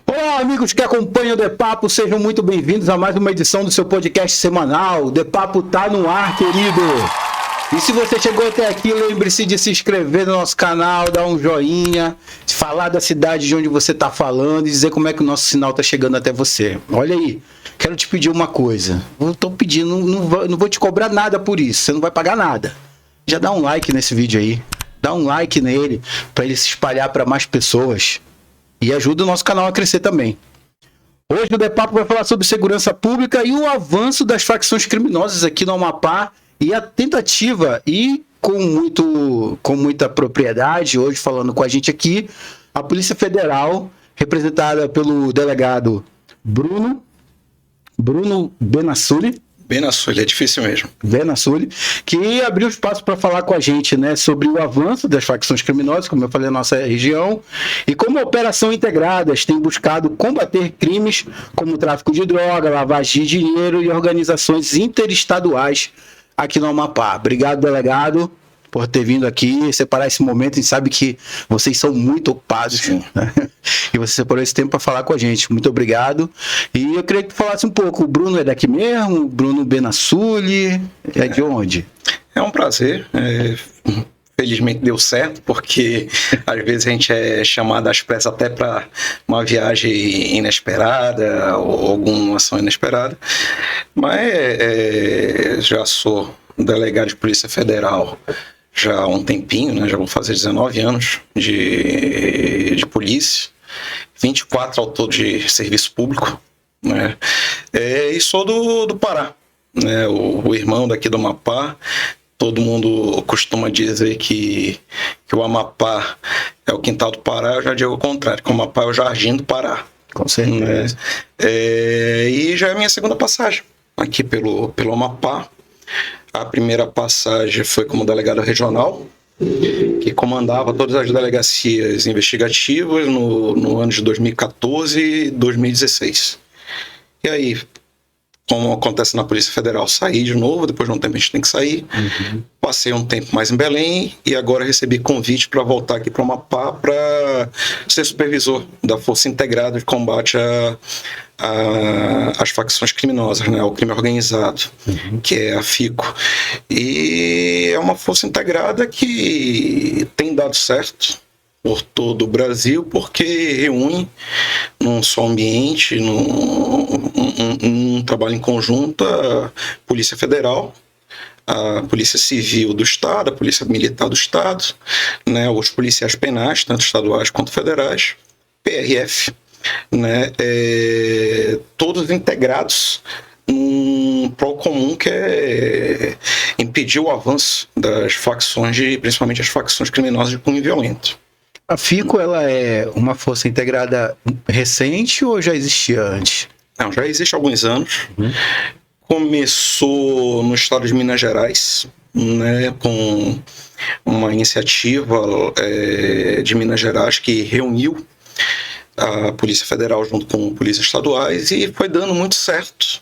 Olá, amigos que acompanham o The Papo, sejam muito bem-vindos a mais uma edição do seu podcast semanal. O The Papo tá no ar, querido. E se você chegou até aqui, lembre-se de se inscrever no nosso canal, dar um joinha, falar da cidade de onde você tá falando e dizer como é que o nosso sinal tá chegando até você. Olha aí, quero te pedir uma coisa. Eu tô pedindo, não vou te cobrar nada por isso, você não vai pagar nada. Já dá um like nesse vídeo aí, dá um like nele para ele se espalhar para mais pessoas. E ajuda o nosso canal a crescer também. Hoje o The Papo vai falar sobre segurança pública e o avanço das facções criminosas aqui no Amapá e a tentativa, e com muita propriedade, hoje falando com a gente aqui, a Polícia Federal, representada pelo delegado Bruno Benassuli, Benassuli, é difícil mesmo. Benassuli, que abriu espaço para falar com a gente, né, sobre o avanço das facções criminosas, como eu falei, na nossa região, e como a Operação Integradas tem buscado combater crimes como tráfico de droga, lavagem de dinheiro e organizações interestaduais aqui no Amapá. Obrigado, delegado, por ter vindo aqui, separar esse momento. A gente sabe que vocês são muito ocupados, né? E você separou esse tempo para falar com a gente. Muito obrigado. E eu queria que tu falasse um pouco. O Bruno é daqui mesmo? Bruno Benassuli? É de onde? É um prazer. Felizmente deu certo, porque às vezes a gente é chamado às pressas até para uma viagem inesperada ou alguma ação inesperada. Mas já sou delegado de Polícia Federal já há um tempinho, né? Já vou fazer 19 anos de polícia, 24 ao todo de serviço público, né? E sou do Pará, né? O irmão daqui do Amapá. Todo mundo costuma dizer que o Amapá é o quintal do Pará. Eu já digo o contrário, que o Amapá é o jardim do Pará. Com certeza. E já é a minha segunda passagem aqui pelo Amapá. A primeira passagem foi como delegado regional, que comandava todas as delegacias investigativas no ano de 2014 e 2016. E aí, como acontece na Polícia Federal, saí de novo, depois de um tempo a gente tem que sair. Passei um tempo mais em Belém e agora recebi convite para voltar aqui para o Amapá para ser supervisor da Força Integrada de Combate às facções criminosas, né, ao crime organizado, que é a FICO. E é uma força integrada que tem dado certo por todo o Brasil, porque reúne num só ambiente, num trabalho em conjunto, a Polícia Federal, a Polícia Civil do Estado, a Polícia Militar do Estado, né, os policiais penais, tanto estaduais quanto federais, PRF, né, todos integrados num prol comum, que é impedir o avanço das facções, principalmente as facções criminosas de cunho violento. A FICO, ela é uma força integrada recente ou já existia antes? Não, já existe há alguns anos. Começou no estado de Minas Gerais, né, com uma iniciativa de Minas Gerais que reuniu a Polícia Federal junto com polícias estaduais e foi dando muito certo.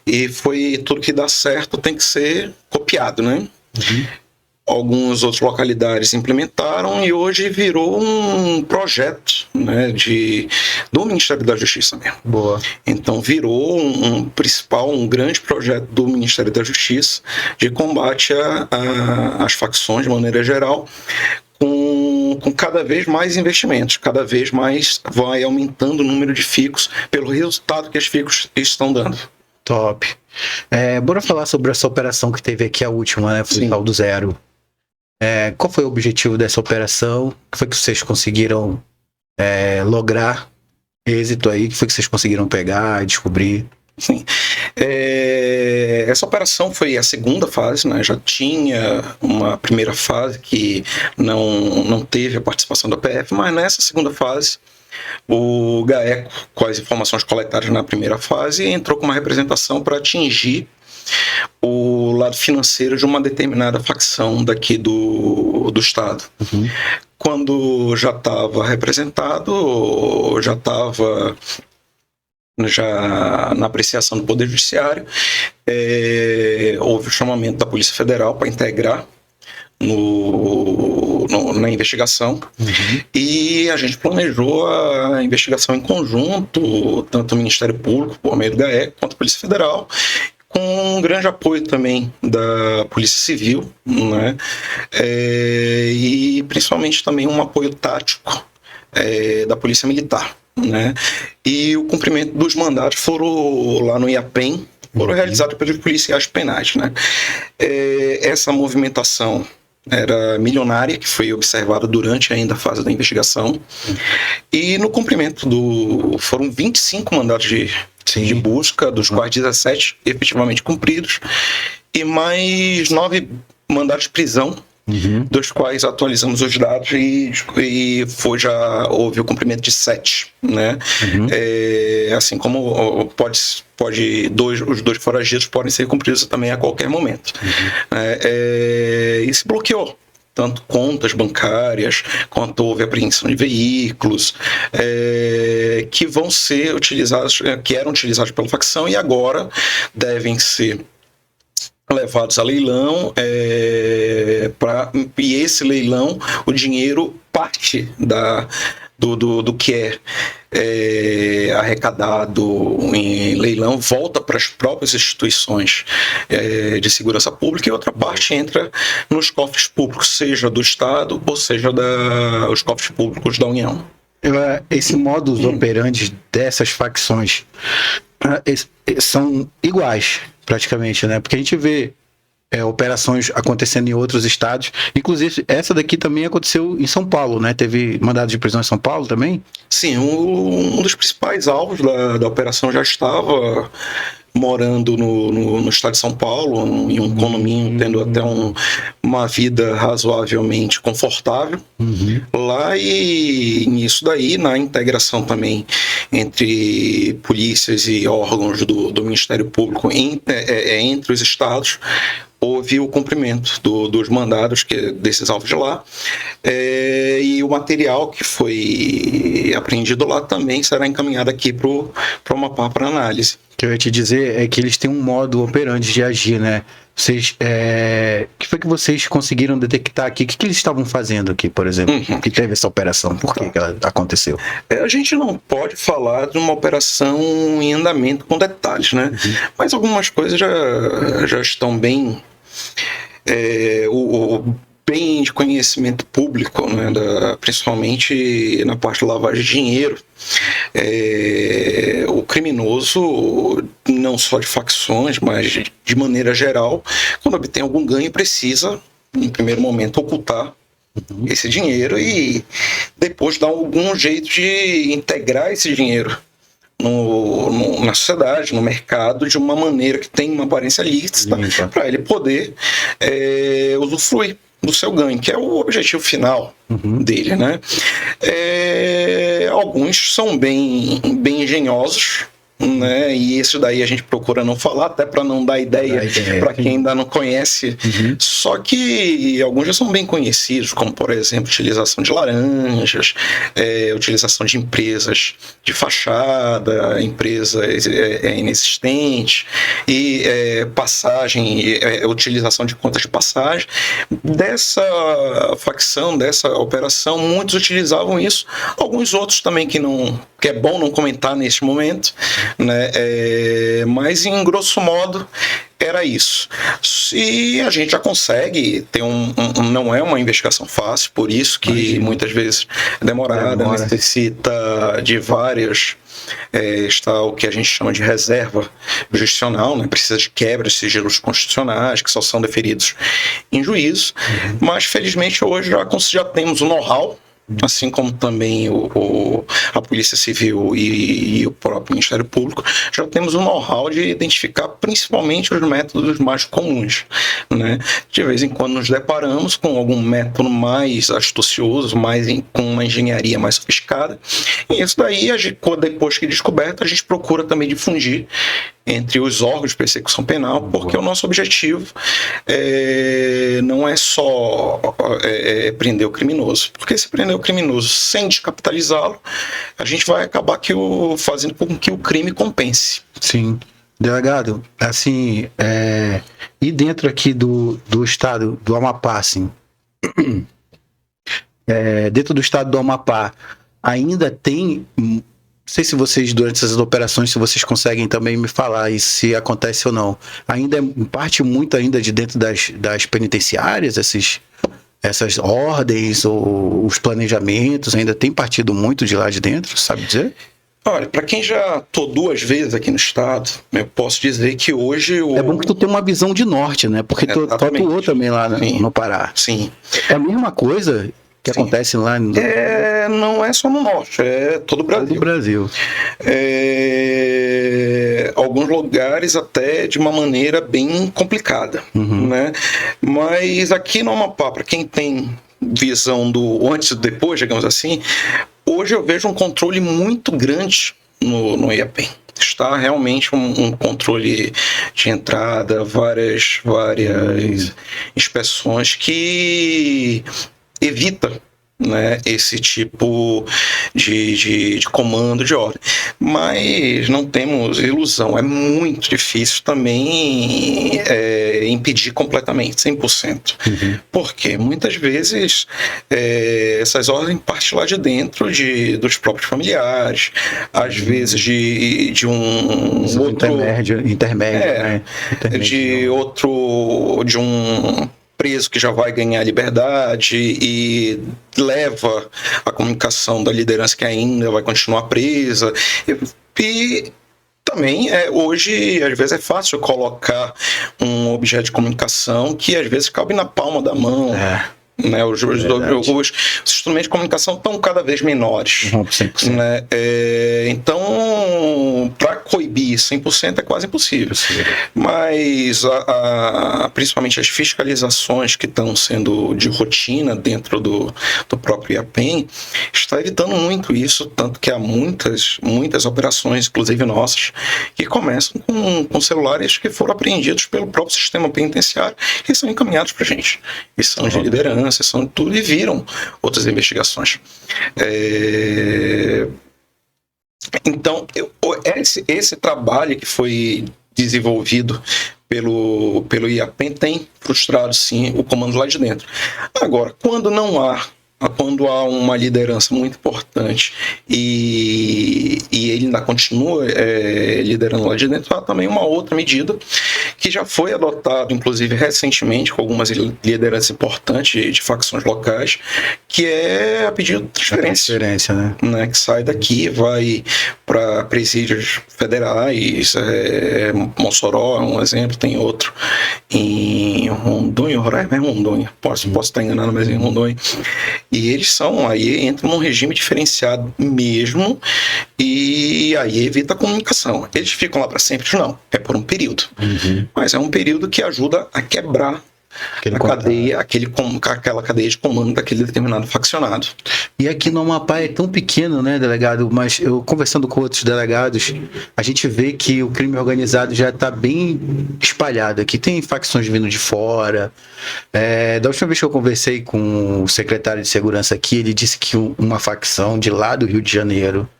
E foi tudo que dá certo tem que ser copiado, né? Algumas outras localidades implementaram e hoje virou um projeto, né, do Ministério da Justiça mesmo. Boa. Então virou um grande projeto do Ministério da Justiça de combate às facções de maneira geral, com cada vez mais investimentos, cada vez mais vai aumentando o número de FICOs pelo resultado que as FICOs estão dando. Top. Bora falar sobre essa operação que teve aqui, a última, né? Foi o Tal do Zero. Qual foi o objetivo dessa operação? O que foi que vocês conseguiram lograr êxito aí? O que foi que vocês conseguiram pegar e descobrir? Sim. Essa operação foi a segunda fase, né? Já tinha uma primeira fase que não teve a participação da PF, mas nessa segunda fase o GAECO, com as informações coletadas na primeira fase, entrou com uma representação para atingir o lado financeiro de uma determinada facção daqui do estado. Quando já estava representado, já estava na apreciação do Poder Judiciário, houve o chamamento da Polícia Federal para integrar no na investigação, e a gente planejou a investigação em conjunto, tanto o Ministério Público, por meio do GAECO, quanto a Polícia Federal, com um grande apoio também da Polícia Civil, né? E principalmente também um apoio tático da Polícia Militar, né? E o cumprimento dos mandados foram lá no IAPEN, foram realizados pelos policiais penais, né? Essa movimentação era milionária, que foi observada durante ainda a fase da investigação, e no cumprimento foram 25 mandados de busca, dos quais 17 efetivamente cumpridos, e mais 9 mandados de prisão, dos quais atualizamos os dados e já houve o cumprimento de 7, né? Assim como os 2 foragidos podem ser cumpridos também a qualquer momento. E se bloqueou tanto contas bancárias, quanto houve apreensão de veículos, que vão ser utilizados, que eram utilizados pela facção e agora devem ser levados a leilão, e esse leilão, o dinheiro, parte do que é arrecadado em leilão, volta para as próprias instituições de segurança pública, e outra parte entra nos cofres públicos, seja do Estado ou seja os cofres públicos da União. Esse modus operandi dessas facções são iguais, praticamente, né? Porque a gente vê operações acontecendo em outros estados. Inclusive, essa daqui também aconteceu em São Paulo, né? Teve mandado de prisão em São Paulo também? Sim, um dos principais alvos da operação já estava morando no estado de São Paulo, em um condomínio, tendo até uma vida razoavelmente confortável lá, e nisso daí, na integração também entre polícias e órgãos do Ministério Público entre os estados, houve o cumprimento dos mandados desses alvos de lá, e o material que foi apreendido lá também será encaminhado aqui para o Amapá para análise. O que eu ia te dizer é que eles têm um modo operante de agir, né? Vocês, que foi que vocês conseguiram detectar aqui? O que eles estavam fazendo aqui, por exemplo? Que teve essa operação? Por que ela aconteceu? A gente não pode falar de uma operação em andamento com detalhes, né? Mas algumas coisas já estão bem... bem de conhecimento público, né, principalmente na parte de lavagem de dinheiro. O criminoso, não só de facções, mas de maneira geral, quando obtém algum ganho, precisa, em primeiro momento, ocultar esse dinheiro e depois dar algum jeito de integrar esse dinheiro na sociedade, no mercado, de uma maneira que tem uma aparência lícita, para ele poder usufruir do seu ganho, que é o objetivo final dele, né? Alguns são bem engenhosos, né? E isso daí a gente procura não falar, até para não dar ideia para quem ainda não conhece. Só que alguns já são bem conhecidos, como por exemplo, utilização de laranjas, utilização de empresas de fachada, empresas inexistentes, e utilização de contas de passagem. Dessa facção, dessa operação, muitos utilizavam isso, alguns outros também que é bom não comentar neste momento, né? Mas em grosso modo era isso. E a gente já consegue ter não é uma investigação fácil, por isso que muitas vezes é demorada, necessita de várias, está o que a gente chama de reserva jurisdicional, né? Precisa de quebra de sigilos constitucionais que só são deferidos em juízo, mas felizmente hoje já temos o know-how, assim como também a Polícia Civil e o próprio Ministério Público, já temos um know-how de identificar principalmente os métodos mais comuns, né? De vez em quando nos deparamos com algum método mais astucioso, com uma engenharia mais sofisticada, e isso daí, depois que descoberto, a gente procura também difundir entre os órgãos de persecução penal, porque o nosso objetivo não é só prender o criminoso, porque se prender o criminoso sem descapitalizá-lo, a gente vai acabar fazendo com que o crime compense. Sim. Delegado, assim, e dentro aqui do estado do Amapá, assim, dentro do estado do Amapá, ainda tem... Não sei se vocês, durante essas operações, se vocês conseguem também me falar isso, se acontece ou não. Ainda parte muito ainda de dentro das penitenciárias, essas ordens ou os planejamentos, ainda tem partido muito de lá de dentro, sabe dizer? Olha, para quem já atuou 2 vezes aqui no estado, eu posso dizer que hoje... É bom que tu tem uma visão de norte, né? Porque tu atuou também lá no Pará. Sim. É a mesma coisa que acontece lá no... Não é só no norte, é todo o Brasil. Todo o Brasil. Alguns lugares até de uma maneira bem complicada, né? Mas aqui no Amapá, para quem tem visão do antes e depois, digamos assim, hoje eu vejo um controle muito grande no IAPEM. Está realmente um controle de entrada, várias inspeções que evita, né, esse tipo de comando de ordem. Mas não temos ilusão, é muito difícil também impedir completamente, 100%. Porque muitas vezes essas ordens partem lá de dentro dos próprios familiares, às vezes de um outro... Intermédio, de um preso que já vai ganhar liberdade e leva a comunicação da liderança que ainda vai continuar presa. E também, hoje, às vezes é fácil colocar um objeto de comunicação que às vezes cabe na palma da mão. Né, os instrumentos de comunicação estão cada vez menores. Né? Então, para coibir 100% é quase impossível. Mas, principalmente as fiscalizações que estão sendo de rotina dentro do próprio IAPEM, está evitando muito isso, tanto que há muitas operações, inclusive nossas, que começam com celulares que foram apreendidos pelo próprio sistema penitenciário e são encaminhados para a gente. E são de liderança, são tudo, e viram outras investigações. Então, esse trabalho que foi desenvolvido pelo IAPEM tem frustrado, sim, o comando lá de dentro. Agora, quando há uma liderança muito importante e ele ainda continua liderando lá de dentro, há também uma outra medida que já foi adotada, inclusive recentemente, com algumas lideranças importantes de facções locais, que é a pedido de transferência, né? Que sai daqui, vai para presídios federais, Mossoró é um exemplo, tem outro em Rondônia, Roraima é Rondônia, posso estar enganado, mas é em Rondônia. E eles entram num regime diferenciado mesmo, e aí evita a comunicação. Eles ficam lá para sempre? Não, é por um período. Mas é um período que ajuda a quebrar aquela cadeia de comando daquele determinado faccionado. E aqui no Amapá é tão pequeno, né, delegado? Mas eu conversando com outros delegados, a gente vê que o crime organizado já está bem espalhado. Aqui tem facções vindo de fora. Da última vez que eu conversei com o secretário de segurança aqui, ele disse que uma facção de lá do Rio de Janeiro,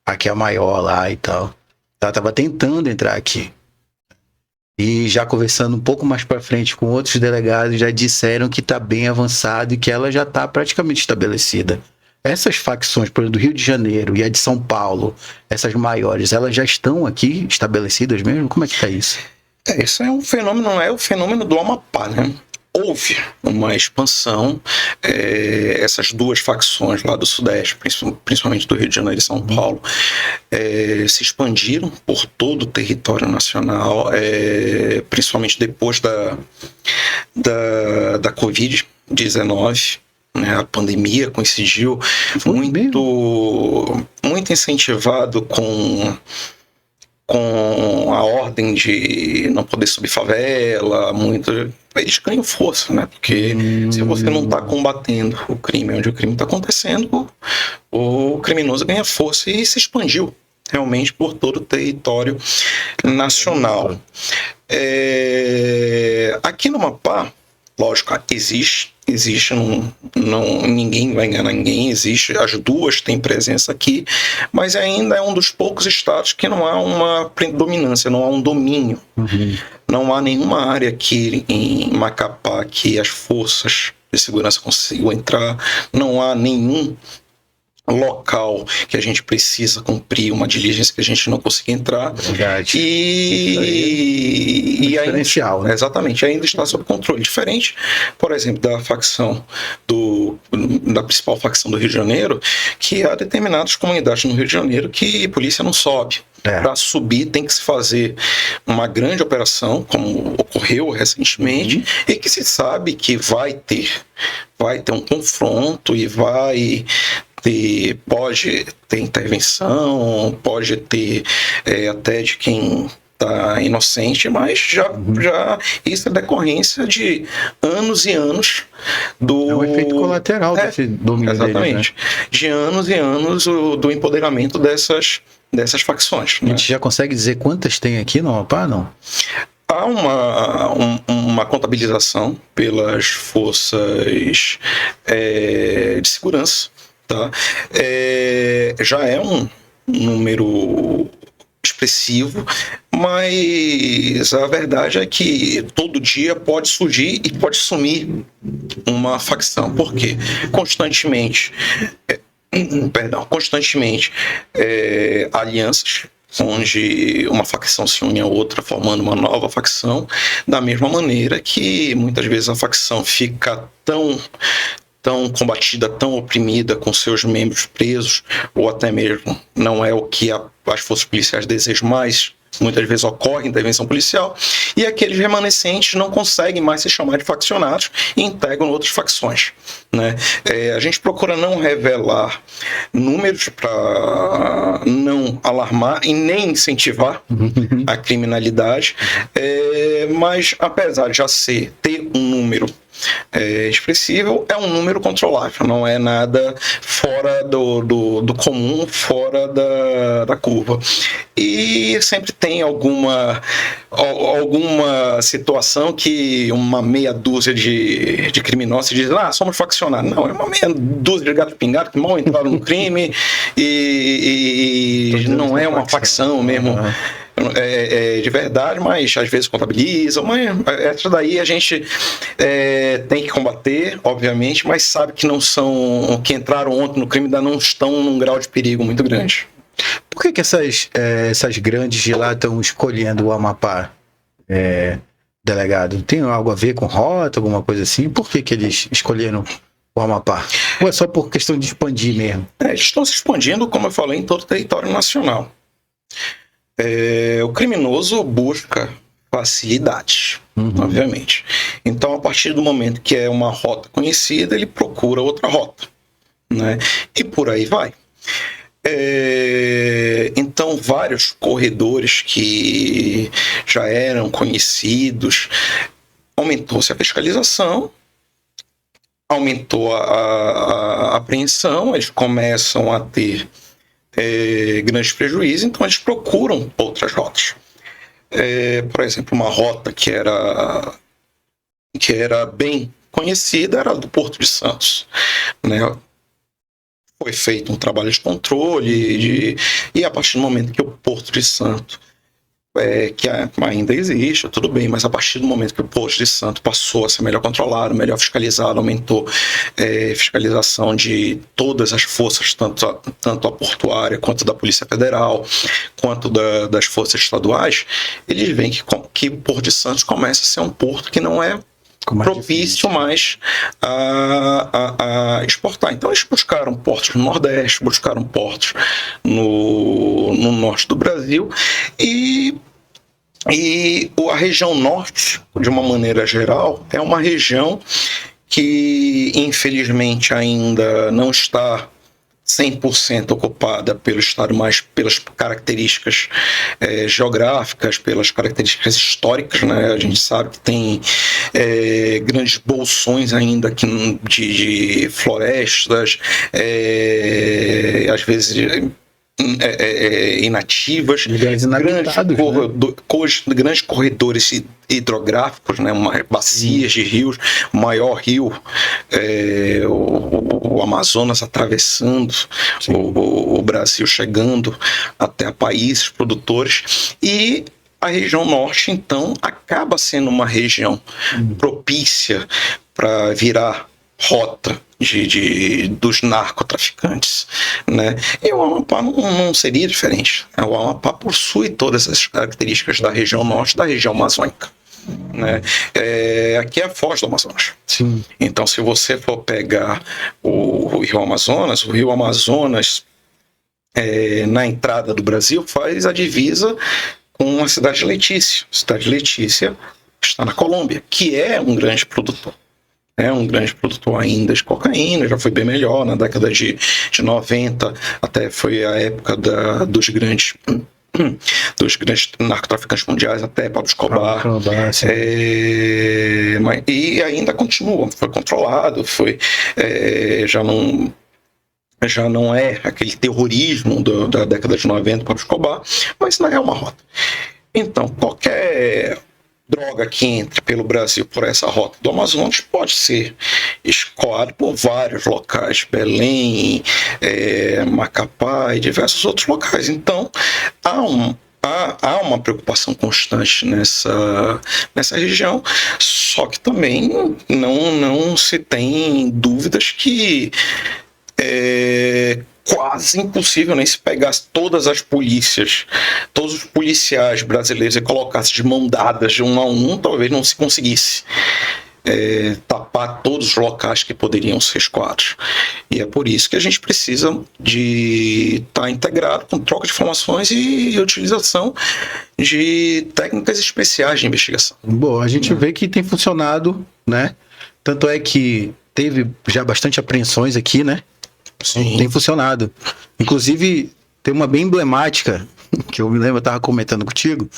aqui é a maior lá e tal, ela estava tentando entrar aqui. E já conversando um pouco mais para frente com outros delegados, já disseram que está bem avançado e que ela já está praticamente estabelecida. Essas facções, por exemplo, do Rio de Janeiro e a de São Paulo, essas maiores, elas já estão aqui estabelecidas mesmo? Como é que está isso? Isso é um fenômeno, não é o fenômeno do Amapá, né? Houve uma expansão, essas duas facções lá do Sudeste, principalmente do Rio de Janeiro e São Paulo, se expandiram por todo o território nacional, principalmente depois da Covid-19. Né, a pandemia coincidiu muito incentivado com a ordem de não poder subir favela, eles ganham força, né? Porque se você não está combatendo o crime onde o crime está acontecendo, o criminoso ganha força e se expandiu realmente por todo o território nacional. Aqui no Amapá, lógico, existe, ninguém vai enganar ninguém, existe, as duas têm presença aqui, mas ainda é um dos poucos estados que não há uma predominância, não há um domínio. Não há nenhuma área aqui em Macapá que as forças de segurança conseguiu entrar, não há nenhum local que a gente precisa cumprir uma diligência que a gente não consiga entrar. Verdade. E diferencial, ainda, né? exatamente, ainda está sob controle. Diferente, por exemplo, da facção da principal facção do Rio de Janeiro, que há determinadas comunidades no Rio de Janeiro que a polícia não sobe. Para subir tem que se fazer uma grande operação, como ocorreu recentemente, e que se sabe que vai ter um confronto e pode ter intervenção, pode ter até de quem está inocente, mas já isso é decorrência de anos e anos do... É um efeito colateral desse domínio exatamente, deles, né? De anos e anos do empoderamento dessas facções. A gente já consegue dizer quantas tem aqui no Amapá, não? Há uma contabilização pelas forças de segurança, tá? Já é um número expressivo, mas a verdade é que todo dia pode surgir e pode sumir uma facção. Por quê? Constantemente alianças onde uma facção se une a outra formando uma nova facção, da mesma maneira que muitas vezes a facção fica tão combatida, tão oprimida, com seus membros presos, ou até mesmo não é o que as forças policiais desejam mais. Muitas vezes ocorre intervenção policial e aqueles remanescentes não conseguem mais se chamar de faccionados e integram outras facções, né? A gente procura não revelar números para não alarmar e nem incentivar a criminalidade, mas apesar de já ter um número expressivo, é um número controlável, não é nada fora do comum, fora da curva. E sempre tem alguma situação que uma meia dúzia de criminosos diz: somos faccionados. Não, é uma meia dúzia de gato pingado que mal entraram no crime e não é uma facção mesmo. De verdade, mas às vezes contabiliza, mas essa daí a gente tem que combater, obviamente, mas sabe que não são, que entraram ontem no crime ainda não estão num grau de perigo muito grande. Por que essas grandes de lá estão escolhendo o Amapá, delegado? Tem algo a ver com rota, alguma coisa assim? Por que eles escolheram o Amapá? Ou é só por questão de expandir mesmo? Eles estão se expandindo, como eu falei, em todo o território nacional. O criminoso busca facilidade, obviamente. Então, a partir do momento que é uma rota conhecida, ele procura outra rota, né? E por aí vai. Então, vários corredores que já eram conhecidos, aumentou-se a fiscalização, aumentou a apreensão, eles começam a ter grandes prejuízos, então eles procuram outras rotas. Por exemplo, uma rota que era bem conhecida era a do Porto de Santos, né? Foi feito um trabalho de controle e a partir do momento que o Porto de Santos, que ainda existe, tudo bem, mas a partir do momento que o Porto de Santos passou a ser melhor controlado, melhor fiscalizado, aumentou fiscalização de todas as forças, tanto a portuária, quanto da Polícia Federal, quanto das forças estaduais, eles veem que o Porto de Santos começa a ser um porto que não é propício mais a exportar. Então eles buscaram portos no Nordeste, buscaram portos no Norte do Brasil e a região Norte, de uma maneira geral, é uma região que infelizmente ainda não está 100% ocupada pelo Estado, mas pelas características geográficas, pelas características históricas, né? A gente sabe que tem grandes bolsões ainda de florestas, às vezes inativas, grandes corredores hidrográficos, né? Bacias de rios, o maior rio, o Amazonas atravessando o Brasil, chegando até países produtores, e a região norte, então, acaba sendo uma região propícia para virar rota dos narcotraficantes, né? E o Amapá não seria diferente. O Amapá possui todas as características da região norte, da região amazônica, né? Aqui é a foz do Amazonas. Sim. Então, se você for pegar o Rio Amazonas na entrada do Brasil faz a divisa com a cidade de Letícia. A cidade de Letícia está na Colômbia, que é um grande produtor. É um grande produtor ainda de cocaína, já foi bem melhor na década de 90, até foi a época dos grandes narcotraficantes mundiais, até Pablo Escobar. E ainda continua, foi controlado, já não é aquele terrorismo da década de 90 Pablo Escobar, mas não é uma rota. Então, qualquer droga que entre pelo Brasil por essa rota do Amazonas pode ser escoada por vários locais, Belém, Macapá e diversos outros locais. Então, há uma preocupação constante nessa região, só que também não se tem dúvidas que quase impossível, nem se pegasse todas as polícias, todos os policiais brasileiros e colocasse de mão dadas de um a um, talvez não se conseguisse tapar todos os locais que poderiam ser esquadros. E é por isso que a gente precisa de estar integrado com troca de informações e utilização de técnicas especiais de investigação. Bom, a gente vê que tem funcionado, né? Tanto é que teve já bastante apreensões aqui, né? Sim. Tem funcionado. Inclusive, tem uma bem emblemática, que eu me lembro, eu estava comentando contigo,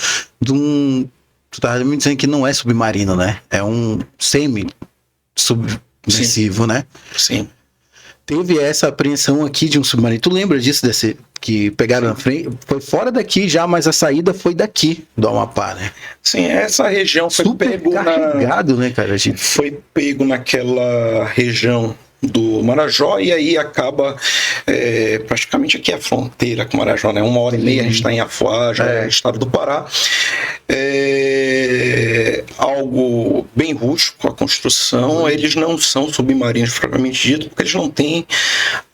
tu estava me dizendo que não é submarino, né? É um semi-submersivo, né? Sim. Teve essa apreensão aqui de um submarino. Tu lembra disso, que pegaram na frente? Foi fora daqui já, mas a saída foi daqui, do Amapá, né? Sim, essa região foi pego né, cara? Foi pego naquela região do Marajó e aí acaba praticamente aqui a fronteira com o Marajó, né? 1h30 a gente está em Afuá, já é estado do Pará. Algo bem rústico a construção. Eles não são submarinos propriamente dito, porque eles não têm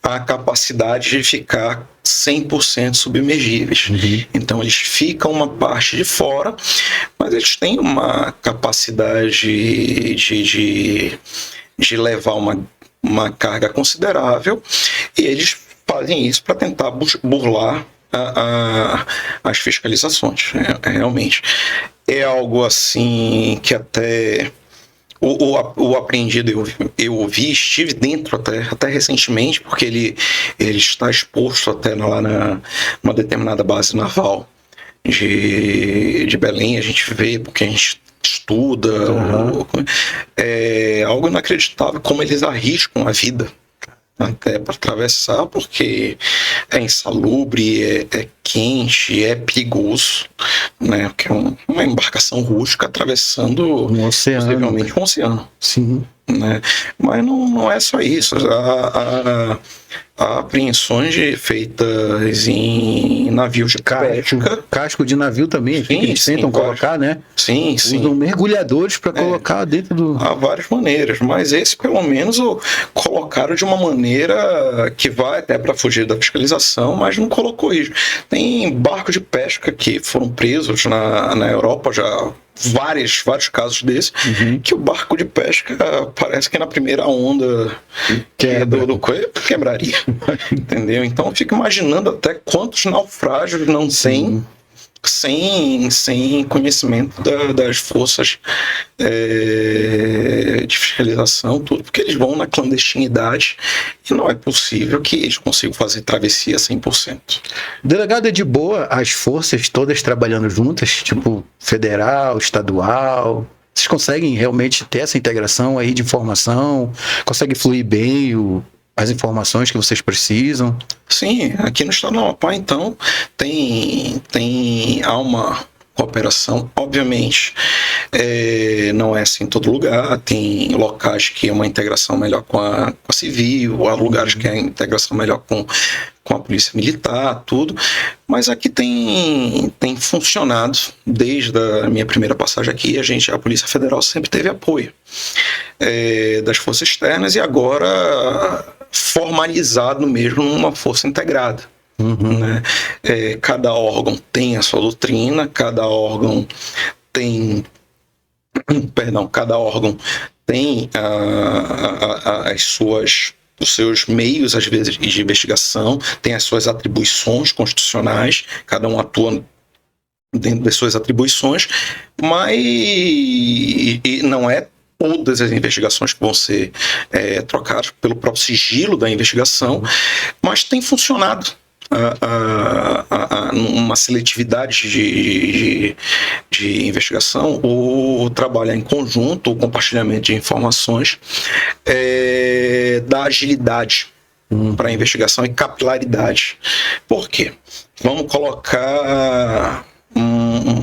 a capacidade de ficar 100% submergíveis. Então eles ficam uma parte de fora, mas eles têm uma capacidade de levar uma carga considerável, e eles fazem isso para tentar burlar as fiscalizações. Realmente é algo assim que até o apreendido eu ouvi, estive dentro até recentemente, porque ele está exposto até lá numa determinada base naval de Belém. A gente vê, porque a gente estuda, é algo inacreditável como eles arriscam a vida até para atravessar, porque é insalubre, é quente, é perigoso, né? Porque é uma embarcação rústica atravessando um oceano, possivelmente um oceano. Sim. Né? Mas não é só isso. Há apreensões feitas em navios de pesca. Casco de navio também, que eles tentam colocar, né? Sim. Usam mergulhadores para colocar dentro do... Há várias maneiras, mas esse pelo menos colocaram de uma maneira que vai até para fugir da fiscalização, mas não colocou isso. Tem barcos de pesca que foram presos na Europa já. Vários casos desses, que o barco de pesca parece que na primeira onda do coelho quebraria. Entendeu? Então eu fico imaginando até quantos naufrágios não tem sem conhecimento das forças de fiscalização, tudo, porque eles vão na clandestinidade e não é possível que eles consigam fazer travessia 100%. Delegado, é de boa as forças todas trabalhando juntas, tipo federal, estadual? Vocês conseguem realmente ter essa integração aí de informação? Consegue fluir bem as informações que vocês precisam? Sim, aqui no estado do Amapá, então, há cooperação. Obviamente, não é assim em todo lugar. Tem locais que é uma integração melhor com a civil, há lugares que é integração melhor com a polícia militar, tudo. Mas aqui tem funcionado desde a minha primeira passagem aqui. A Polícia Federal sempre teve apoio das forças externas e agora formalizado mesmo numa força integrada. Né? Cada órgão tem a sua doutrina, cada órgão tem os seus meios, às vezes, de investigação, tem as suas atribuições constitucionais, cada um atua dentro das suas atribuições, mas não é todas as investigações que vão ser trocadas pelo próprio sigilo da investigação, mas tem funcionado uma seletividade de investigação, o trabalhar em conjunto, o compartilhamento de informações, dá agilidade para a investigação e capilaridade. Por quê? Vamos colocar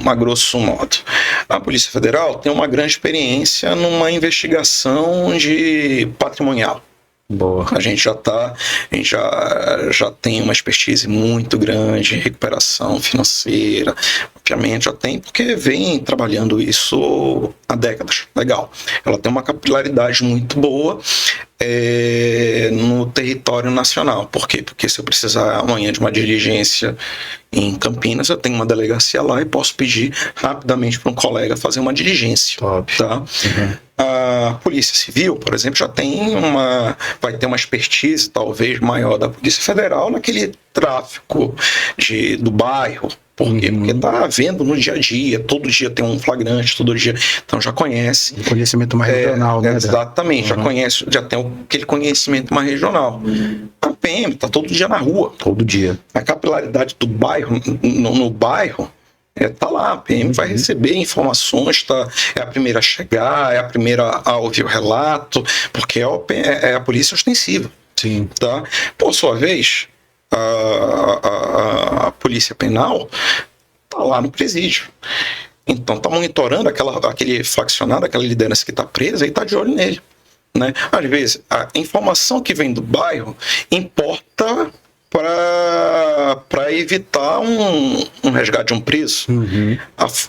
a grosso modo. A Polícia Federal tem uma grande experiência numa investigação de patrimonial. Boa. A gente já tem uma expertise muito grande em recuperação financeira, obviamente já tem, porque vem trabalhando isso há décadas. Legal. Ela tem uma capilaridade muito boa no território nacional. Por quê? Porque se eu precisar amanhã de uma diligência em Campinas, eu tenho uma delegacia lá e posso pedir rapidamente para um colega fazer uma diligência. Top. Tá? Uhum. A Polícia Civil, por exemplo, vai ter uma expertise talvez maior da Polícia Federal naquele tráfico do bairro. Por quê? Porque está vendo no dia a dia, todo dia tem um flagrante, todo dia, então já conhece. Um conhecimento mais regional, né? Exatamente, já tem aquele conhecimento mais regional. A PM está todo dia na rua. Todo dia. A capilaridade do bairro, no bairro, tá lá, a PM vai receber informações, é a primeira a chegar, é a primeira a ouvir o relato, porque é a polícia ostensiva. Sim. Tá? Por sua vez, a polícia penal tá lá no presídio. Então tá monitorando aquele faccionado, aquela liderança que tá presa e tá de olho nele. Né? Às vezes, a informação que vem do bairro importa para evitar um resgate de um preso.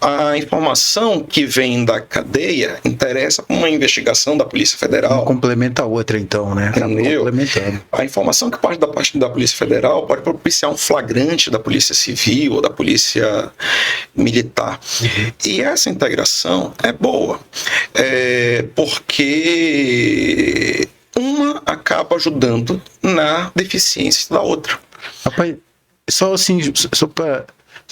A informação que vem da cadeia interessa para uma investigação da Polícia Federal. Uma complementa a outra, então, né? Complementando. A informação que parte da Polícia Federal pode propiciar um flagrante da Polícia Civil ou da Polícia Militar. E essa integração é boa, porque uma acaba ajudando na deficiência da outra. Rapaz, só assim,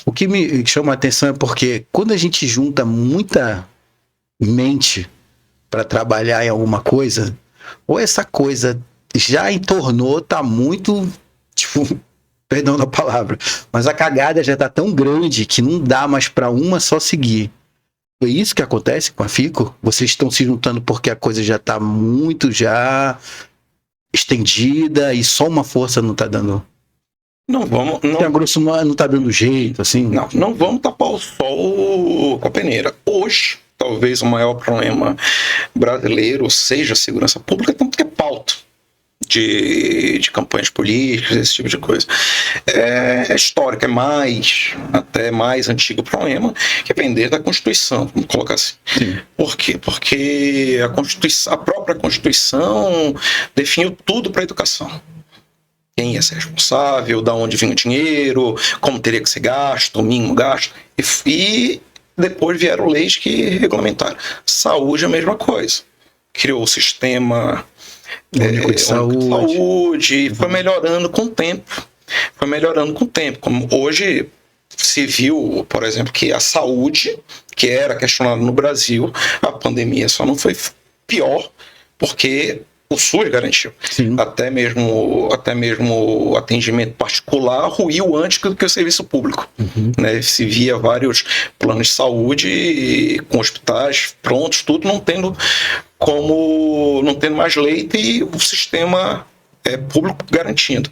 o que me chama a atenção é porque quando a gente junta muita mente para trabalhar em alguma coisa, ou essa coisa já entornou, tá muito, tipo, perdão da palavra, mas a cagada já tá tão grande que não dá mais para uma só seguir. Foi isso que acontece com a FICO? Vocês estão se juntando porque a coisa já está muito estendida e só uma força não está dando... Não vamos... Não, a grosso não está dando jeito, assim? Não vamos tapar o sol com a peneira. Hoje, talvez o maior problema brasileiro seja a segurança pública, tanto que é pauta de campanhas políticas, esse tipo de coisa. É histórico, até mais antigo problema, que vem desde a Constituição, vamos colocar assim. Sim. Por quê? Porque a própria Constituição definiu tudo para a educação. Quem ia ser responsável, de onde vinha o dinheiro, como teria que ser gasto, o mínimo gasto, e depois vieram leis que regulamentaram. Saúde é a mesma coisa. Criou o sistema único de saúde. Foi melhorando com o tempo. Como hoje se viu, por exemplo, que a saúde, que era questionada no Brasil, a pandemia só não foi pior porque o SUS garantiu. Sim. Até mesmo o atendimento particular ruiu antes que o serviço público. Né? Se via vários planos de saúde com hospitais prontos, tudo não tendo mais leito e o sistema público garantindo.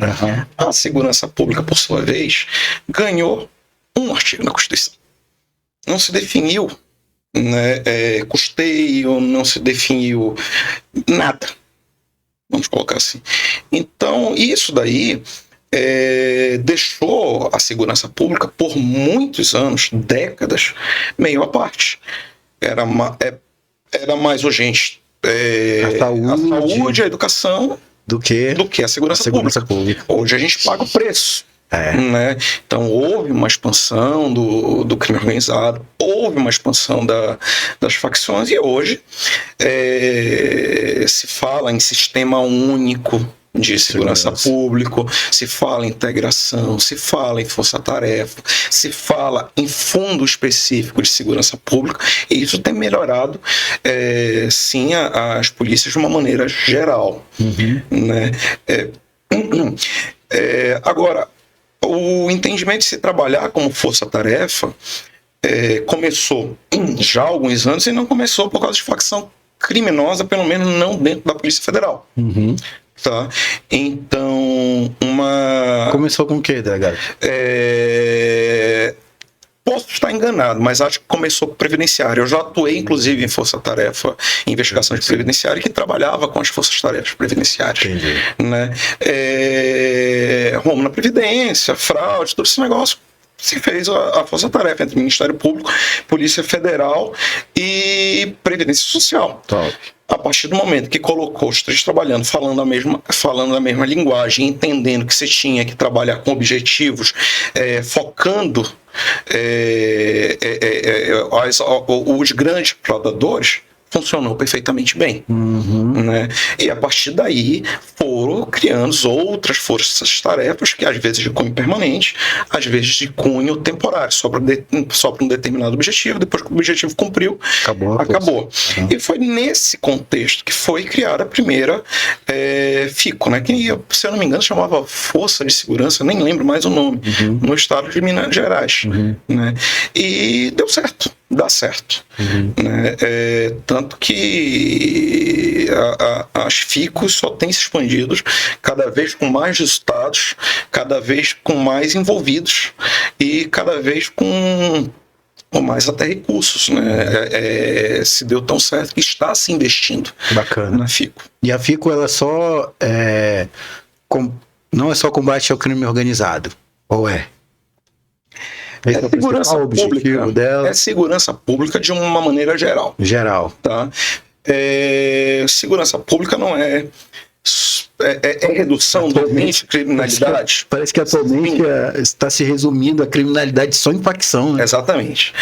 A segurança pública, por sua vez, ganhou um artigo na Constituição. não se definiu, né, custeio, não se definiu nada, vamos colocar assim. Então, isso daí deixou a segurança pública por muitos anos, décadas, meio à parte. Era mais urgente a saúde, a educação, do que a segurança pública. Hoje a gente paga o preço. Né? Então houve uma expansão do crime organizado, houve uma expansão das facções, e hoje se fala em sistema único de segurança pública, se fala em integração, se fala em força-tarefa, se fala em fundo específico de segurança pública, e isso tem melhorado sim as polícias de uma maneira geral. Né? Agora, o entendimento de se trabalhar como força-tarefa começou já há alguns anos, e não começou por causa de facção criminosa, pelo menos não dentro da Polícia Federal. Tá? Então, Começou com o quê, delegado? Posso estar enganado, mas acho que começou com previdenciário. Eu já atuei, inclusive, em força-tarefa, em investigação de previdenciário, que trabalhava com as forças-tarefas previdenciárias. Né? Rombo na Previdência, fraude, todo esse negócio. Se fez a força-tarefa entre Ministério Público, Polícia Federal e Previdência Social. Top. A partir do momento que colocou os três trabalhando, falando a mesma linguagem, entendendo que você tinha que trabalhar com objetivos, focando os grandes fraudadores, funcionou perfeitamente bem. Né? E a partir daí foram criando outras forças-tarefas, que às vezes de cunho permanente, às vezes de cunho temporário, só para um determinado objetivo. Depois que o objetivo cumpriu, acabou. E foi nesse contexto que foi criada a primeira FICO, né? Que, se eu não me engano, chamava Força de Segurança, nem lembro mais o nome, no estado de Minas Gerais. Né? E deu certo. Dá certo. Né? Tanto que as FICOs só têm se expandido cada vez com mais resultados, cada vez com mais envolvidos e cada vez com mais até recursos. Né? Se deu tão certo que está se investindo na FICO. E a FICO, ela só não é só combate ao crime organizado, ou é? Segurança pública dela. É segurança pública de uma maneira geral. Tá? Segurança pública não é redução do índice de criminalidade. Parece que atualmente está se resumindo a criminalidade só em facção. Né? Exatamente.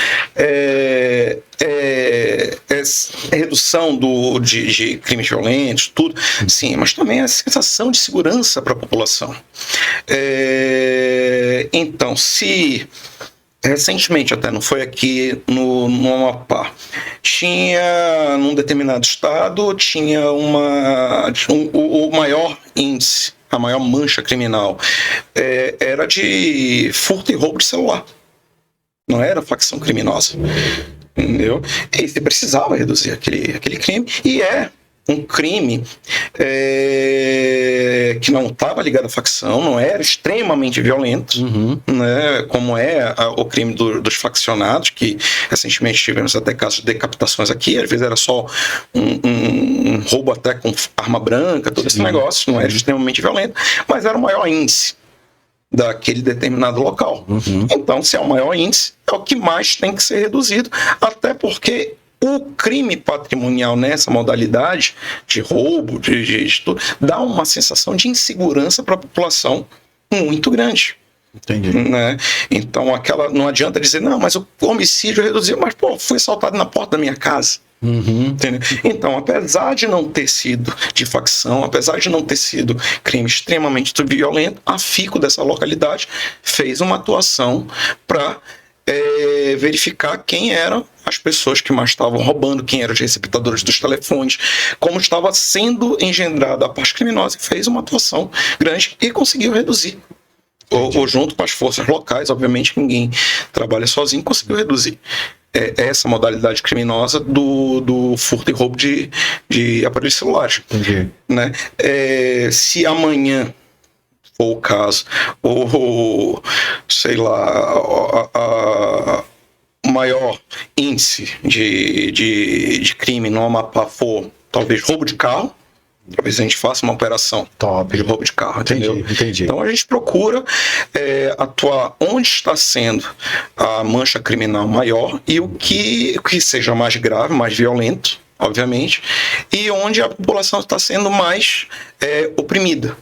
Redução de crimes violentos, tudo. Sim, mas também a sensação de segurança para a população. Então, se recentemente, até não foi aqui no Amapá, tinha num determinado estado, tinha o maior índice, a maior mancha criminal era de furto e roubo de celular, não era facção criminosa, entendeu? E você precisava reduzir aquele crime, e um crime que não estava ligado à facção, não era extremamente violento, né, como o crime dos faccionados, que recentemente tivemos até casos de decapitações aqui, às vezes era só um roubo até com arma branca, todo esse negócio, não era extremamente violento, mas era o maior índice daquele determinado local. Então, se é o maior índice, é o que mais tem que ser reduzido, até porque o crime patrimonial nessa modalidade de roubo, de tudo, dá uma sensação de insegurança para a população muito grande. Entendi. Né? Então, não adianta dizer, não, mas o homicídio reduziu, mas fui assaltado na porta da minha casa. Entendeu? Então, apesar de não ter sido de facção, apesar de não ter sido crime extremamente violento, a FICO dessa localidade fez uma atuação para verificar quem eram as pessoas que mais estavam roubando, quem eram os receptadores dos telefones, como estava sendo engendrada a parte criminosa, e fez uma atuação grande e conseguiu reduzir. Ou junto com as forças locais, obviamente ninguém trabalha sozinho, conseguiu reduzir essa modalidade criminosa do furto e roubo de aparelhos celulares. Né? Se amanhã for o caso, ou sei lá, maior índice de crime no Amapá for talvez roubo de carro. Talvez a gente faça uma operação de roubo de carro, entendeu? Entendi. Então a gente procura atuar onde está sendo a mancha criminal maior e o que seja mais grave, mais violento, obviamente, e onde a população está sendo mais oprimida,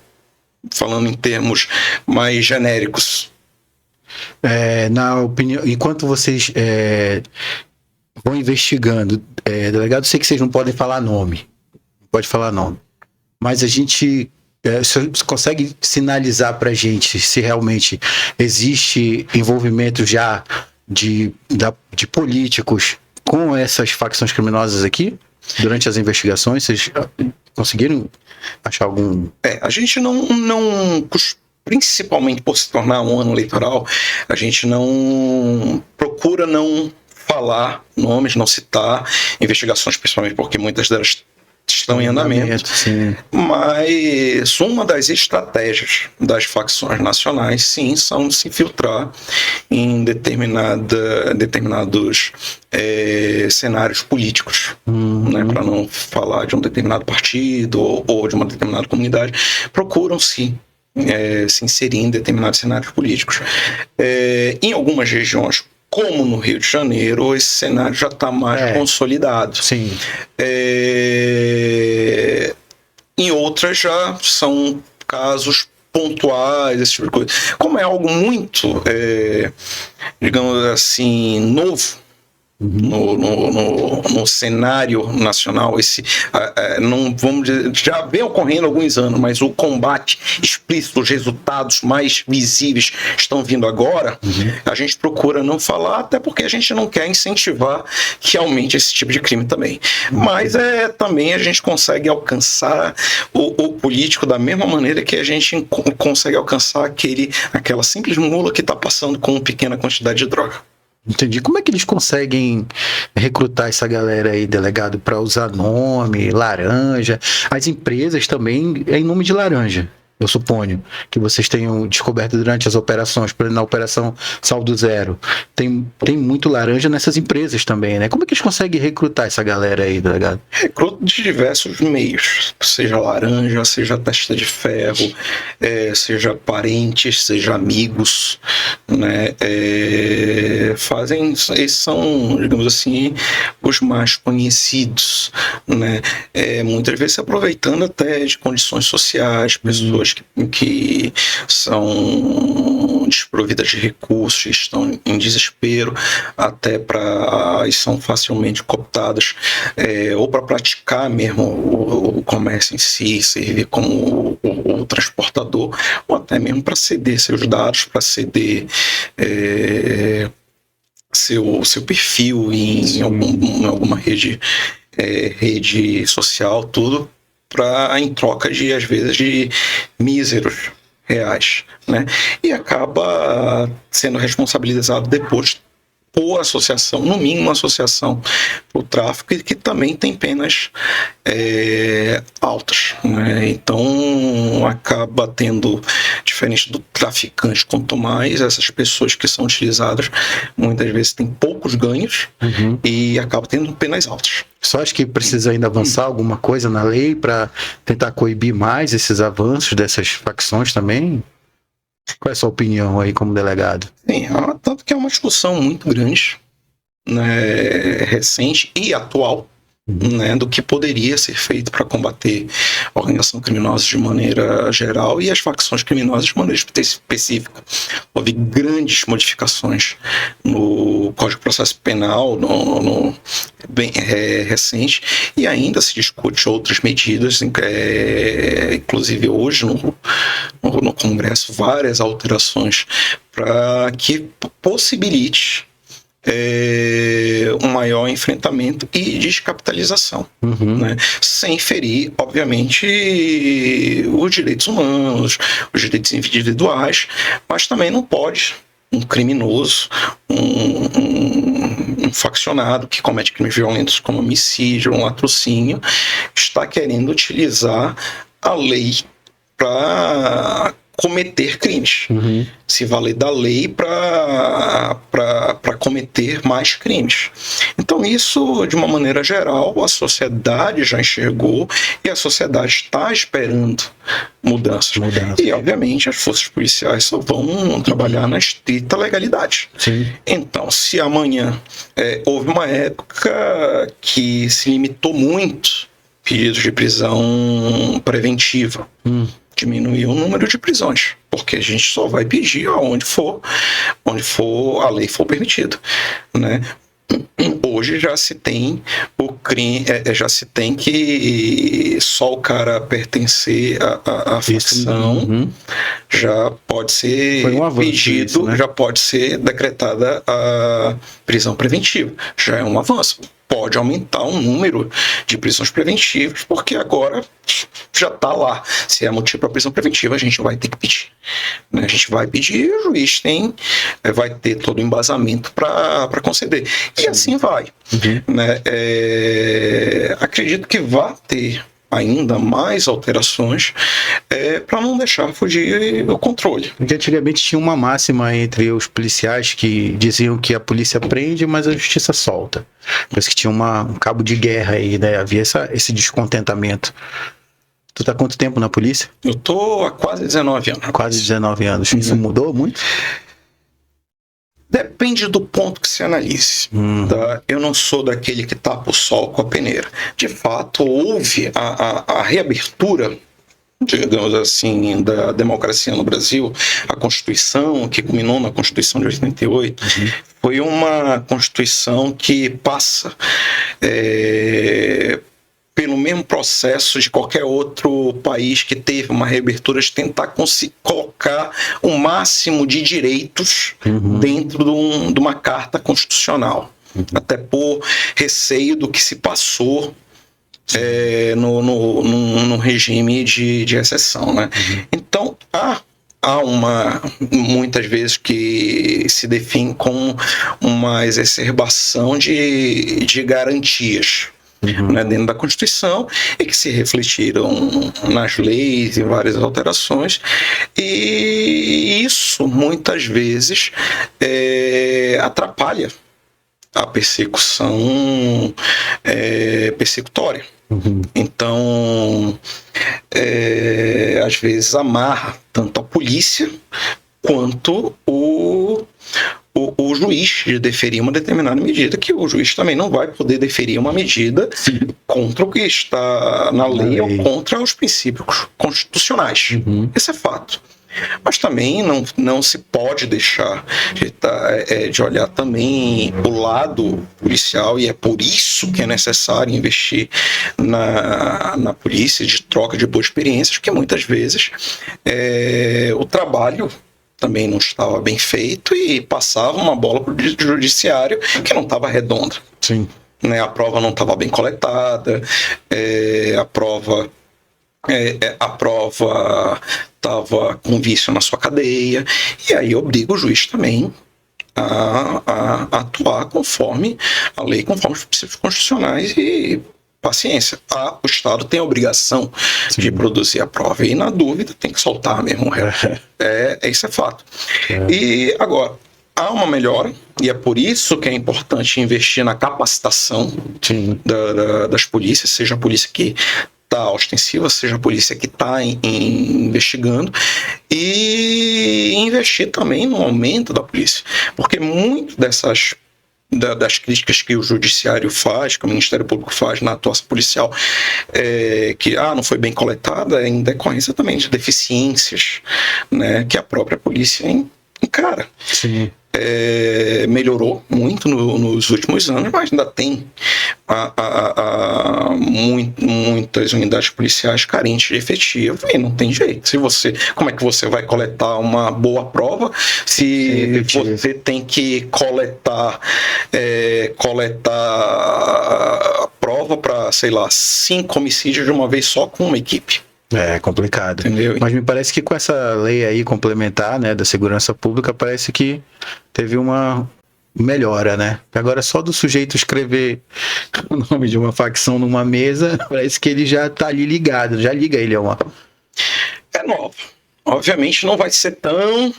falando em termos mais genéricos. Na opinião, enquanto vocês vão investigando, delegado, eu sei que vocês não podem falar nome, pode falar nome, mas a gente você consegue sinalizar para a gente se realmente existe envolvimento já de políticos com essas facções criminosas aqui? Durante as investigações, vocês conseguiram achar algum... A gente não principalmente por se tornar um ano eleitoral, a gente não procura não falar nomes, não citar investigações, principalmente porque muitas delas estão em andamento. Sim. Mas uma das estratégias das facções nacionais, sim, são se infiltrar em determinados cenários políticos, né, para não falar de um determinado partido ou de uma determinada comunidade, procuram sim se inserir em determinados cenários políticos. Em algumas regiões, como no Rio de Janeiro, esse cenário já está mais consolidado. Sim. Em outras já são casos pontuais, esse tipo de coisa. Como é algo muito, digamos assim, novo, no cenário nacional, não vamos dizer, já vem ocorrendo há alguns anos, mas o combate explícito, os resultados mais visíveis estão vindo agora. A gente procura não falar, até porque a gente não quer incentivar que aumente esse tipo de crime também. Mas também a gente consegue alcançar o político da mesma maneira que a gente consegue alcançar aquela simples mula que está passando com uma pequena quantidade de droga. Entendi. Como é que eles conseguem recrutar essa galera aí, delegado, para usar nome, laranja? As empresas também é em nome de laranja, eu suponho, que vocês tenham descoberto durante as operações, por exemplo, na Operação Saldo Zero. Tem muito laranja nessas empresas também, né? Como é que eles conseguem recrutar essa galera aí, delegado? Recrutam de diversos meios, seja laranja, seja testa de ferro, seja parentes, seja amigos, né? Esses são, digamos assim, os mais conhecidos, né? Muitas vezes se aproveitando até de condições sociais, pessoas que são desprovidas de recursos, estão em desespero, até e são facilmente cooptadas, ou para praticar mesmo o comércio em si, servir como o transportador, ou até mesmo para ceder seus dados, para ceder seu perfil em alguma rede social, tudo, em troca de, às vezes, de míseros reais, né? E acaba sendo responsabilizado depois por associação, no mínimo associação por tráfico, e que também tem penas altas, né? Então acaba tendo, diferente do traficante, quanto mais essas pessoas que são utilizadas, muitas vezes têm poucos ganhos e acaba tendo penas altas. Só acho que precisa ainda avançar alguma coisa na lei para tentar coibir mais esses avanços dessas facções também? Qual é a sua opinião aí como delegado? Sim, tanto que é uma discussão muito grande, né, recente e atual, né, do que poderia ser feito para combater a organização criminosa de maneira geral e as facções criminosas de maneira específica. Houve grandes modificações no Código de Processo Penal, bem recente, e ainda se discute outras medidas, inclusive hoje no Congresso, várias alterações para que possibilite um maior enfrentamento e descapitalização, né? Sem ferir, obviamente, os direitos humanos, os direitos individuais, mas também não pode um criminoso, um faccionado que comete crimes violentos como homicídio, um latrocínio, está querendo utilizar a lei para cometer crimes, se valer da lei para cometer mais crimes. Então isso, de uma maneira geral, a sociedade já enxergou e a sociedade está esperando mudanças. E, obviamente, as forças policiais só vão trabalhar na estrita legalidade. Sim. Então, se amanhã houve uma época que se limitou muito pedidos de prisão preventiva, diminuiu o número de prisões, porque a gente só vai pedir onde for a lei for permitida, né? Hoje já se tem o crime, já se tem que só o cara pertencer à facção já pode ser pedido, isso, né? Já pode ser decretada a prisão preventiva. Já é um avanço. Pode aumentar o número de prisões preventivas, porque agora já está lá. Se é motivo para prisão preventiva, a gente vai ter que pedir. Né? A gente vai pedir, o juiz vai ter todo o embasamento para conceder. E assim vai. Né? Acredito que vai ter ainda mais alterações para não deixar fugir o controle. Porque antigamente tinha uma máxima entre os policiais que diziam que a polícia prende, mas a justiça solta. Parece que tinha um cabo de guerra aí, né? Havia esse descontentamento. Tu tá há quanto tempo na polícia? Eu tô há quase 19 anos. Quase 19 anos. Isso mudou muito? Depende do ponto que se analise. Tá? Eu não sou daquele que tapa o sol com a peneira. De fato, houve a reabertura, digamos assim, da democracia no Brasil. A Constituição, que culminou na Constituição de 88, foi uma Constituição que passa pelo mesmo processo de qualquer outro país que teve uma reabertura, de tentar colocar o máximo de direitos dentro de uma carta constitucional. Até por receio do que se passou no regime de exceção. Né? Então, há muitas vezes que se define como uma exacerbação de garantias. Né, dentro da Constituição, e que se refletiram nas leis e várias alterações, e isso muitas vezes atrapalha a persecução persecutória. Então, às vezes amarra tanto a polícia quanto o juiz de deferir uma determinada medida, que o juiz também não vai poder deferir uma medida contra o que está na lei ou contra os princípios constitucionais. Esse é fato. Mas também não se pode deixar de olhar também o lado policial, e é por isso que é necessário investir na polícia, de troca de boas experiências, porque muitas vezes o trabalho também não estava bem feito e passava uma bola para o judiciário que não estava redonda. Sim. Né? A prova não estava bem coletada, a prova estava com vício na sua cadeia, e aí obriga o juiz também a atuar conforme a lei, conforme os princípios constitucionais, e paciência. O Estado tem a obrigação de produzir a prova, e na dúvida tem que soltar mesmo o réu. Isso é fato. E agora, há uma melhora, e é por isso que é importante investir na capacitação das polícias, seja a polícia que está ostensiva, seja a polícia que está investigando, e investir também no aumento da polícia, porque muito das críticas que o judiciário faz, que o Ministério Público faz na atuação policial, que não foi bem coletada, em decorrência também de deficiências, né, que a própria polícia encara. Sim. Melhorou muito nos últimos anos, mas ainda tem muitas unidades policiais carentes de efetivo, e não tem jeito. Como é que você vai coletar uma boa prova se você tem que coletar a prova para, 5 homicídios de uma vez só com uma equipe? É complicado. Entendeu? Mas me parece que com essa lei aí complementar, né, da segurança pública, parece que teve uma melhora, né? Agora, só do sujeito escrever o nome de uma facção numa mesa, parece que ele já tá ali ligado, já liga ele a uma. É nova. Obviamente não vai ser tão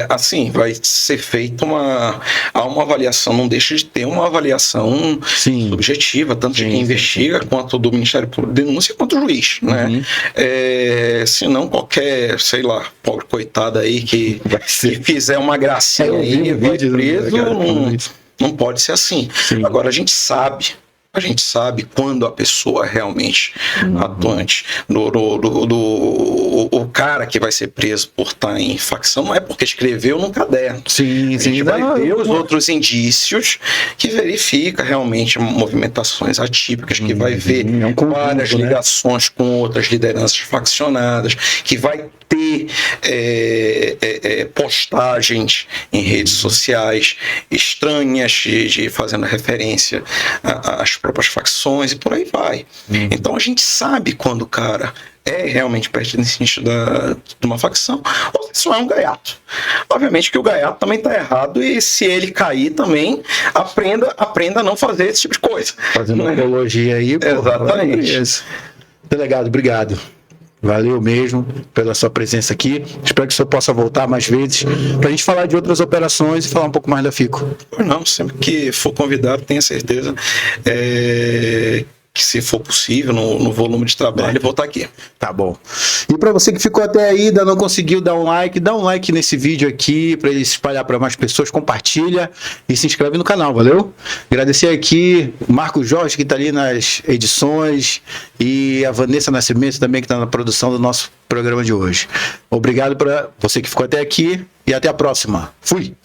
Assim, vai ser feita uma avaliação, não deixa de ter uma avaliação subjetiva, tanto de quem investiga, quanto do Ministério Público de Denúncia, quanto do juiz, né? Senão qualquer, sei lá, pobre coitado aí que fizer uma gracinha aí, vai preso, não pode ser assim. Agora, a gente sabe quando a pessoa é realmente atuante. O cara que vai ser preso por estar em facção não é porque escreveu no caderno. A gente vai ver os outros indícios que verifica realmente movimentações atípicas, que vai ver várias ligações com outras lideranças faccionadas, que vai ter postagens em redes sociais estranhas, de fazendo referência às próprias facções e por aí vai. Então a gente sabe quando o cara é realmente pertencente de uma facção ou se só é um gaiato. Obviamente que o gaiato também está errado e se ele cair também, aprenda a não fazer esse tipo de coisa. Fazendo apologia aí. Exatamente. Delegado, obrigado. Valeu mesmo pela sua presença aqui. Espero que o senhor possa voltar mais vezes para a gente falar de outras operações e falar um pouco mais da FICO. Não, sempre que for convidado, tenha certeza que, se for possível, no volume de trabalho, vou estar aqui. Tá bom. E para você que ficou até aí, ainda não conseguiu dar um like nesse vídeo aqui, para ele se espalhar para mais pessoas, compartilha e se inscreve no canal, valeu? Agradecer aqui o Marco Jorge, que está ali nas edições, e a Vanessa Nascimento também, que está na produção do nosso programa de hoje. Obrigado para você que ficou até aqui e até a próxima. Fui!